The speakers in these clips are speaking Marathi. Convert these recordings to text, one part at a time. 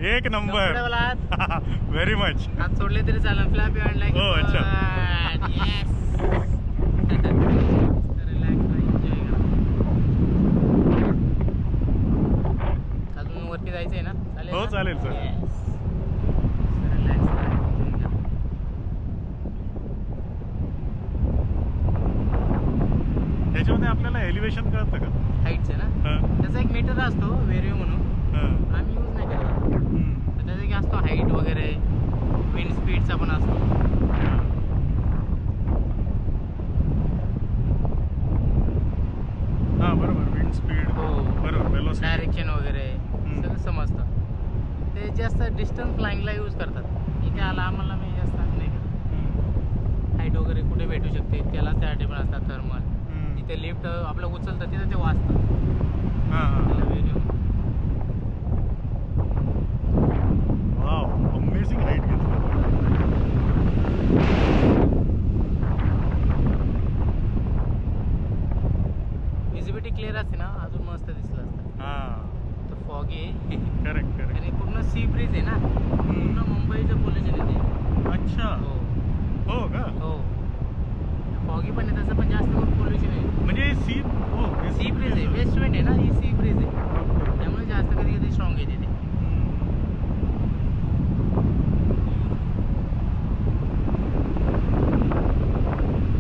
एक नंबर. Very much. हात सोडले तरी चालेल. फ्लॅप आणला की. हो, अच्छा. येस. रिलॅक्स एन्जॉय करा. अजून वरती जायचंय ना? चालेल. हो चालेल सर. रिलॅक्स. त्याच्यामध्ये आपल्याला एलिव्हेशन कळतं का? हाईटचं ना? त्याचा एक मीटर असतो वेरिओ म्हणून. आम्ही यूज नाही करत. तर त्याचा एक असतो हाईट वगैरे, विंड स्पीडचा पण असतो. हा बरोबर. Wind speed. हो बरोबर. वेलोसिटी. डायरेक्शन वगैरे सगळं समजतं. ते जास्त डिस्टन्स फ्लाइंगला यूज करतात. इथे आला आम्हाला मी जास्त नाही करत. हाईट वगैरे कुठे भेटू शकते त्याला त्यासाठी पण असतात थर्मल. तिथे लिफ्ट आपलं उचलतं तिथं ते वाचतं. वाव, अमेझिंग हाईट घेतलं. विजिबिलिटी क्लिअर असते ना अजून मस्त दिसलं असतं. तो फॉग आहे. Correct correct. आणि पूर्ण सी ब्रिज आहे ना, पूर्ण मुंबईचं पोल्युशन येते. अच्छा. हो हो का? हो. फॉगी पण आहे तसं पण जास्त करून पोल्युशन आहे. म्हणजे सी. हो सी ब्रिज आहे. वेस्ट विंड आहे ना, ही सी ब्रिज आहे. त्यामुळे जास्त कधी कधी स्ट्रॉंग येते ते.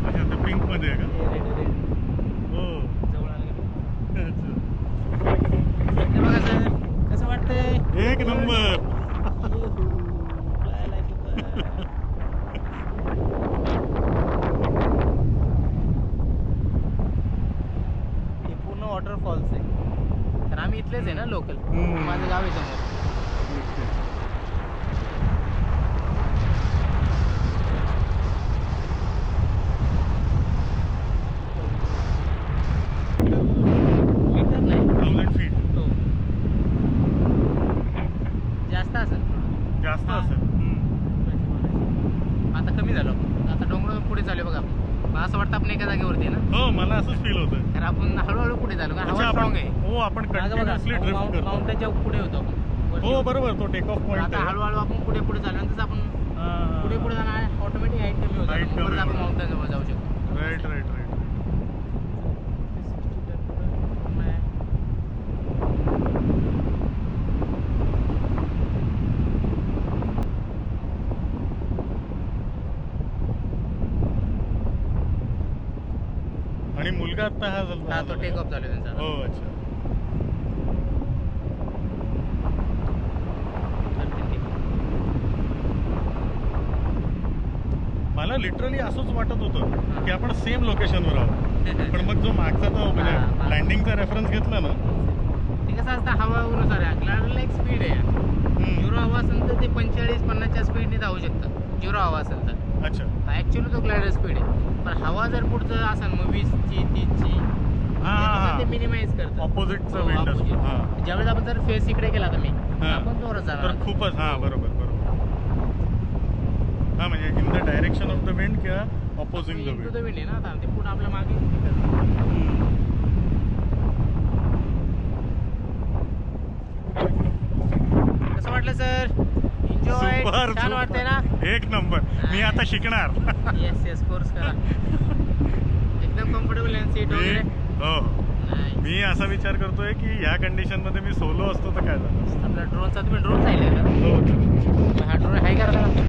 अच्छा ते पिंक मध्ये आहे का? रेड. हो. जवळ आलं का? अच्छा. ते बघा सर कसं वाटतंय? एक नंबर. हे पूर्ण वॉटरफॉल्स आहे. तर आम्ही इथलेच आहे ना लोकल. माझं गाव आहे समोर. मीटर नाही. 1000 फीट. हो जास्त असेल थोडं. जास्त हा. असेल. आता कमी झालो. आता डोंगर पुढे चालू बघा आपण. मला असं वाटतं आपण एका जागेवरती आहे ना. हो मला असंच फील होतं. तर आपण हळूहळू पुढे चालू. कारण हवा स्ट्रॉंग आहे. हो आपण कंटिन्युअसली ड्रिफ्ट करतो. माउंटेनच्या पुढे होतो आपण. हो बरोबर. तो टेक ऑफ पॉइंट आता आहे. हळूहळू आपण पुढे चालू. नंतर आपण पुढे जाणार ऑटोमॅटिक हाईट कमी होतं. Height कमी परत आपण होतं. माउंटेन जवळ जाऊ शकतो. Right right right. आणि मुलगा आता हा तो टेक ऑफ झाला त्यांचा. हो अच्छा. मला लिटरली असंच वाटत होतं की आपण सेम लोकेशनवर आहोत. पण मग जो मागचा तो म्हणजे लँडिंगचा रेफरन्स घेतला ना. ते कसं असतं हवानुसार आहे. ग्लायडरला एक स्पीड आहे. झिरो हवा असेल तर ते 45-50च्या स्पीडने धावू शकतं. झिरो हवा असेल तर. अच्छा. ऍक्च्युअली तो ग्लायडर स्पीड आहे. पण हवा जर पुढचं असेल मग 20ची 30ची ते मिनिमाइज करतं. ऑपोजिटचं विंड असतं. ज्यावेळेस आपण जर फेस इकडे केला तर आपण जोरात जाणार. तर खूपच बरोबर बरोबर. हा म्हणजे in the direction of the wind किंवा ऑपोजिंग द विंड. विंड आहे ना आता ते पुढे आपल्या मागे. कसं वाटलं सर? एन्जॉय. छान वाटतंय ना? एक नंबर. मी आता शिकणार. येस कोर्स करा. एकदम कम्फर्टेबल आहे सीट वगैरे. हो मी असा विचार करतोय की ह्या कंडिशन मध्ये मी सोलो असतो तर काय झालं. आपला ड्रोनचा तुम्ही ड्रोन राहिले का? हो